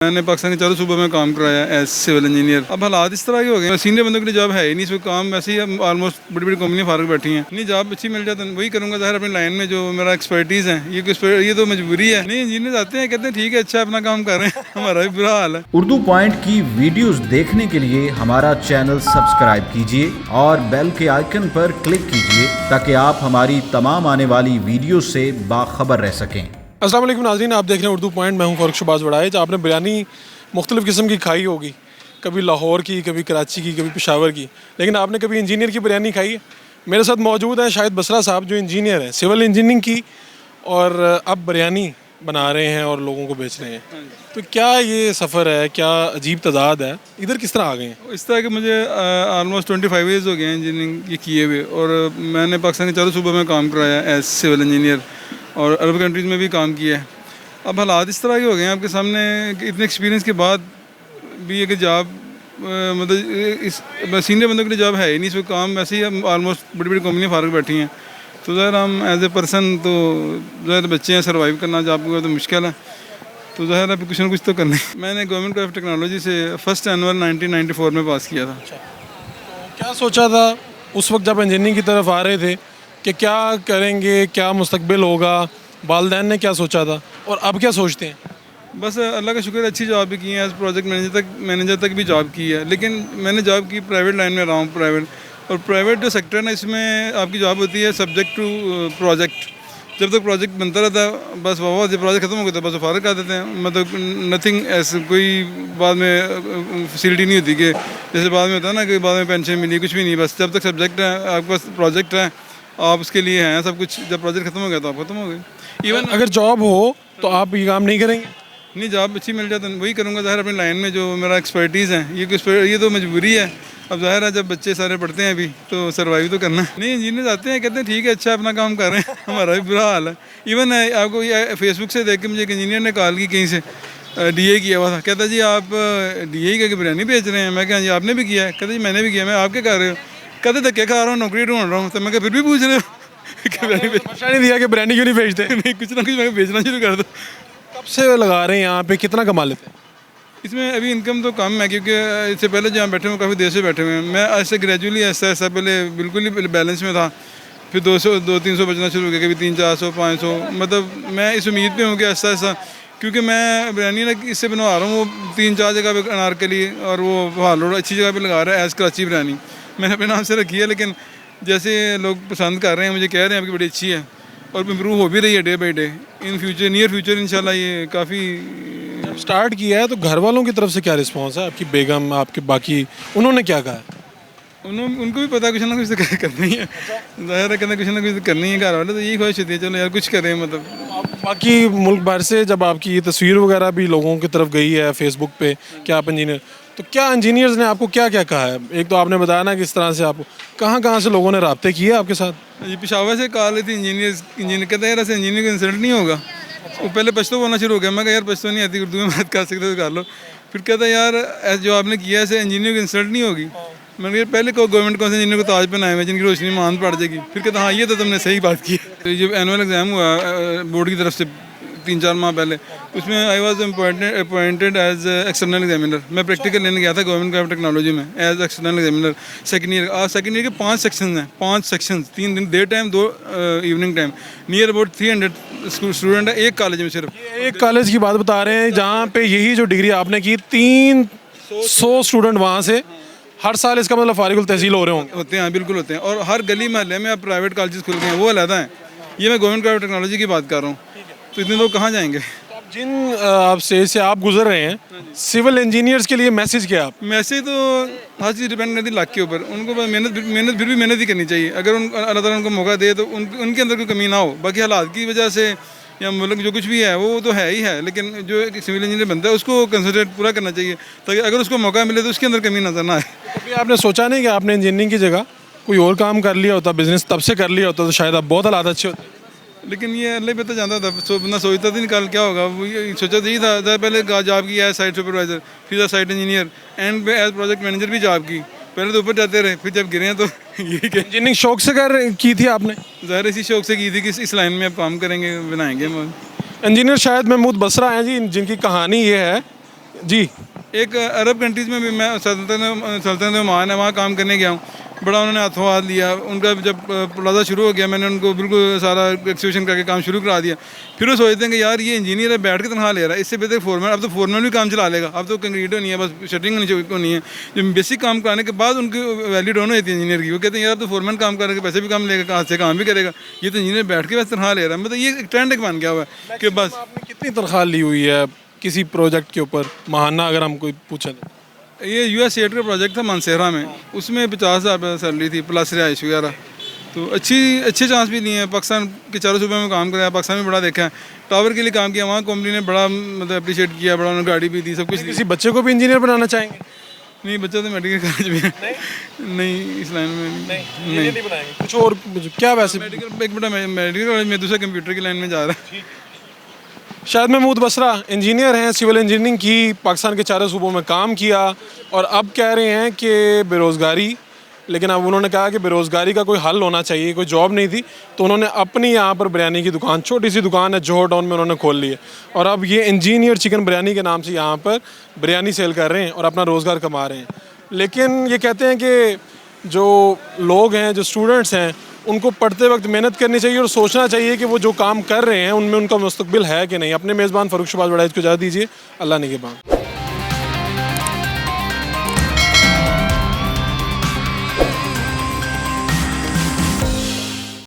मैंने पाकिस्तान के चारों सूबों में काम कराया एज सिविल इंजीनियर। अब हालात इस तरह के हो गए, सीनियर बंदों के लिए जॉब है ही नहीं, इसमें काम वैसे ही ऑलमोस्ट बड़ी बड़ी कंपनी फारग बैठी हैं। नहीं जॉब अच्छी मिल जाए तो वही करूँगा, ज़ाहिर अपनी लाइन में जो मेरा एक्सपर्टीज़ है, ये तो मजबूरी है। नहीं इंजीनियर आते हैं कहते हैं ठीक है अच्छा अपना काम कर रहे हैं, हमारा भी बुरा हाल है। उर्दू पॉइंट की वीडियोस देखने के लिए हमारा चैनल सब्सक्राइब कीजिए और बेल के आइकन पर क्लिक कीजिए ताकि आप हमारी तमाम आने वाली वीडियो से बाखबर रह सकें। अस्सलाम वालेकुम नाज़रीन, आप देख रहे हैं उर्दू पॉइंट। मैं हूं फ़ारूक शहबाज वड़ाइच। आपने बिरयानी मुख्तलिफ़ किस्म की खाई होगी, कभी लाहौर की, कभी कराची की, कभी पेशावर की, लेकिन आपने कभी इंजीनियर की बिरयानी खाई है? मेरे साथ मौजूद हैं शाहिद बसरा साहब, जो इंजीनियर हैं सिविल इंजीनियरिंग की, और अब बिरयानी बना रहे हैं और लोगों को बेच रहे हैं। तो क्या ये सफ़र है, क्या अजीब तजाद है, इधर किस तरह आ गए हैं? इस तरह के मुझे ऑलमोस्ट 25 ईयर्स हो गए हैं इंजीनियरिंग ये किए हुए, और मैंने पाकिस्तान के चारों सूबों में काम कराया एज सिविल इंजीनियर और अरब कंट्रीज़ में भी काम किया है। अब हालात इस तरह के हो गए हैं आपके सामने कि इतने एक्सपीरियंस के बाद भी एक जॉब मतलब इस सीनियर बंदों के लिए जॉब है ही नहीं, इसमें काम वैसे ही ऑलमोस्ट बड़ी बड़ी कंपनियाँ फारग बैठी हैं। तो ज़ाहिर हम एज ए पर्सन तो ज़ाहिर बच्चे हैं, सर्वाइव करना जॉब को तो मुश्किल है, तो ज़ाहिर है कुछ ना कुछ तो करना है। मैंने गवर्नमेंट ऑफ टेक्नोलॉजी से फर्स्ट एनुअल 1994 में पास किया था। तो क्या सोचा था उस वक्त जब इंजीनियरिंग की तरफ आ रहे थे कि क्या करेंगे, क्या मुस्तकबिल होगा? वालिदैन ने क्या सोचा था और अब क्या सोचते हैं? बस अल्लाह का शुक्र, अच्छी जॉब भी की है, एज प्रोजेक्ट मैनेजर तक भी जॉब की है। लेकिन मैंने जॉब की प्राइवेट लाइन में रहा हूँ, प्राइवेट, और प्राइवेट जो सेक्टर है ना, इसमें आपकी जॉब होती है सब्जेक्ट टू प्रोजेक्ट। जब तक प्रोजेक्ट बनता रहता है बस वाह, जब प्रोजेक्ट खत्म हो गया तो बस फारग कर देते हैं। मतलब नथिंग ऐसे कोई बाद में फैसिलिटी नहीं होती कि जैसे बाद में होता है ना कि बाद में पेंशन मिली, कुछ भी नहीं। बस जब तक सब्जेक्ट है, आपके पास प्रोजेक्ट है, आप उसके लिए हैं सब कुछ। जब प्रोजेक्ट खत्म हो गया तो आप खत्म हो गए। इवन अगर जॉब हो तो आप ये काम नहीं करेंगे? नहीं जॉब अच्छी मिल जाए तो वही करूँगा, ज़ाहिर अपनी लाइन में जो मेरा एक्सपर्टीज़ है, ये तो मजबूरी है। अब ज़ाहिर है जब बच्चे सारे पढ़ते हैं अभी तो सर्वाइव तो करना है। नहीं इंजीनियर आते हैं कहते हैं ठीक है अच्छा अपना काम कर रहे हैं, हमारा भी बुरा हाल है। इवन आपको ये फेसबुक से देख के मुझे एक इंजीनियर ने कॉल की कहीं से, DA किया हुआ था, कहता जी आप DA की बिरयानी बेच रहे हैं? मैं कहा जी आपने भी किया है? कहता जी मैंने भी किया। मैं आप क्या कर रहे हो? कहते धक्के खा रहा हूँ, नौकरी ढूंढ रहा हूँ। तो मैं फिर भी पूछ रहे हो नहीं दिया कि बिरयानी क्यों नहीं बेचते? नहीं कुछ ना कुछ मैं बेचना शुरू कर दो। कब से लगा रहे हैं यहाँ पे, कितना कमा लेते हैं? इसमें अभी इनकम तो कम है क्योंकि इससे पहले जहाँ बैठे हुए काफ़ी देर से बैठे हुए हैं। मैं ऐसे ग्रेजुअली ऐसा पहले बिल्कुल ही बैलेंस में था, फिर 200-300 बचना शुरू हो गया, कभी 300-400-500। मतलब मैं इस उम्मीद पे हूँ कि ऐसा क्योंकि मैं बिरयानी ना इससे बनवा रहा हूँ, वो 3-4 जगह पे अनारकली और वो हालोड़ अच्छी जगह पे लगा रहा है एज कराची बिरयानी। मैंने अपने नाम से रखी है, लेकिन जैसे लोग पसंद कर रहे हैं, मुझे कह रहे हैं आपकी बड़ी अच्छी है और इम्प्रूव हो भी रही है day by day. In future near future इंशाल्लाह ये काफ़ी। जब स्टार्ट किया है तो घर वालों की तरफ से क्या रिस्पांस है? आपकी बेगम, आपके बाकी उन्होंने क्या कहा? उनको भी पता कुछ ना कुछ तो करना ही है, ज़ाहिर है कहना कुछ ना कुछ तो करना ही है। घर वाले तो यही ख्वाहिश होती है चलो यार कुछ करें। मतलब बाकी मुल्क भर से जब आपकी ये तस्वीर वगैरह भी लोगों की तरफ गई है फेसबुक पे कि आप इंजीनियर, तो क्या इंजीनियर्स ने आपको क्या क्या कहा है? एक तो आपने बताया ना किस तरह से आपको कहाँ से लोगों ने रब्ते किए आपके साथ? ये पेशावर से कॉल आई थी इंजीनियर कहते हैं यार ऐसे इंजीनियर का इंसल्ट नहीं होगा। वो पहले पश्तो बोलना शुरू हो गया। मैं कहा यार पश्तो नहीं आती, उर्दू में बात कर सकते तो कर लो। फिर कहता है यार जो आपने किया ऐसे इंजीनियर की इंसल्ट नहीं होगी। मैंने कहा पहले को गवर्नमेंट कौन से इंजीनियर को ताज पहनाए हुए जिनकी रोशनी मान पड़ जाएगी। फिर कहता हाँ ये तो तुमने सही बात की। तो जब एनुअल एग्ज़ाम हुआ बोर्ड की तरफ से 3-4 माह पहले, उसमें I was appointed as external examiner. मैं प्रैक्टिकल लेने गया था गवर्नमेंट ऑफ टेक्नोलॉजी में as external examiner second year के 5 सेक्शन हैं, 5 सेक्शन, 3 दिन day time, 2 evening time. Near about 300 student है एक कॉलेज में सिर्फ। एक कॉलेज की बात बता रहे हैं जहाँ पे यही जो डिग्री आपने की 300 स्टूडेंट वहाँ से हर साल, इसका मतलब फारिगुल तहसील हो रहे होते हैं, बिल्कुल होते हैं। और हर गली महल्ले में अब प्राइवेट कॉलेज खुल गए हैं, वो अलहदा हैं। ये मैं गवर्नमेंट ऑफ टेक्नोलॉजी की बात कर रहा हूँ, तो इतने लोग कहाँ जाएंगे? जिन आप स्टेज से आप गुजर रहे हैं, सिविल इंजीनियर्स के लिए मैसेज क्या आप? मैसेज तो हर चीज़ डिपेंड करती है लाख के ऊपर। उनको बस मेहनत फिर भी मेहनत ही करनी चाहिए। अगर अल्लाह ताला उनको मौका दे तो उनके अंदर कोई कमी ना हो। बाकी हालात की वजह से या मुल्क जो कुछ भी है वो तो है ही है, लेकिन जो एक सिविल इंजीनियर बनता है उसको कंसंट्रेट पूरा करना चाहिए ताकि अगर उसको मौका मिले तो उसके अंदर कमी नजर ना आए। कभी आपने सोचा नहीं कि आपने इंजीनियरिंग की जगह कोई और काम कर लिया होता, बिजनेस तब से कर लिया होता तो शायद अब बहुत हालात अच्छे होते? लेकिन ये अल्लाह पता जानता था, बंदा सोचता था निकाल क्या होगा। वो ये सोचा यही था, पहले जॉब की है साइट सुपरवाइजर, फिर साइट इंजीनियर, एंड पे एज प्रोजेक्ट मैनेजर भी जॉब की। पहले तो ऊपर जाते रहे, फिर जब गिरे हैं तो यही क्या इंजीनियरिंग शौक से की थी आपने? ज़ाहिर इसी शौक से की थी कि इस लाइन में अब काम करेंगे, बनाएंगे। इंजीनियर शाहिद महमूद बसरा हैं जी, जिनकी कहानी ये है जी एक अरब कंट्रीज़ में भी मैं सल्तनत ओमान है वहाँ काम करने गया हूँ, बड़ा उन्होंने हाथों हाथ लिया। उनका जब प्लाजा शुरू हो गया मैंने उनको बिल्कुल सारा एक्सक्यूशन करके काम शुरू करा दिया। फिर वो सोचते हैं कि यार ये इंजीनियर है, बैठ के तनख्वाह ले रहा है, इससे बेहतर फोरमैन। अब तो फोरमैन भी काम चला लेगा, अब तो कंक्रीट होनी है, बस शटरिंग होनी है। जो बेसिक काम कराने के बाद उनकी वैल्यू डाउन होती है इंजीनियर की। वो कहते हैं यार अब तो फोरमैन काम करके पैसे भी कम लेगा, हाथ से काम भी करेगा, ये तो इंजीनियर बैठ के बस तनख्वाह ले रहा है। मतलब ये एक ट्रेंड एक बन गया हुआ है कि बस। आपने कितनी तनख्वाह ली हुई है किसी प्रोजेक्ट के ऊपर माहाना, अगर हम कोई पूछें तो? ये USAID का प्रोजेक्ट था मानसेरा में, उसमें 50,000 सैलरी थी प्लस रिहाइश वगैरह। तो अच्छे चांस भी लिए हैं। पाकिस्तान के चारों सूबे में काम कराया, पाकिस्तान में बड़ा देखा है, टावर के लिए काम किया, वहाँ कंपनी ने बड़ा मतलब अप्रिशिएट किया, बड़ा उन्होंने गाड़ी भी दी, सब कुछ दी। किसी बच्चे को भी इंजीनियर बनाना चाहेंगे? नहीं, बच्चा तो मेडिकल कॉलेज में है, नहीं इस लाइन में नहीं बनाएंगे कुछ और क्या वैसे? मेडिकल, एक बेटा मेडिकल कॉलेज में, दूसरा कंप्यूटर की लाइन में जा रहा है। शाहिद महमूद बसरा इंजीनियर हैं, सिविल इंजीनियरिंग की, पाकिस्तान के चारों सूबों में काम किया और अब कह रहे हैं कि बेरोज़गारी, लेकिन अब उन्होंने कहा कि बेरोज़गारी का कोई हल होना चाहिए, कोई जॉब नहीं थी, तो उन्होंने अपनी यहाँ पर बिरयानी की दुकान, छोटी सी दुकान है जोहर टाउन में, उन्होंने खोल ली है और अब ये इंजीनियर चिकन बिरयानी के नाम से यहाँ पर बिरयानी सेल कर रहे हैं और अपना रोज़गार कमा रहे हैं। लेकिन ये कहते हैं कि जो लोग हैं, जो स्टूडेंट्स हैं, उनको पढ़ते वक्त मेहनत करनी चाहिए और सोचना चाहिए कि वो जो काम कर रहे हैं उनमें उनका मुस्तकबिल है कि नहीं। अपने मेज़बान फ़ारूक शहबाज वड़ाइच को इजाज़त दीजिए। अल्लाह निगहबान।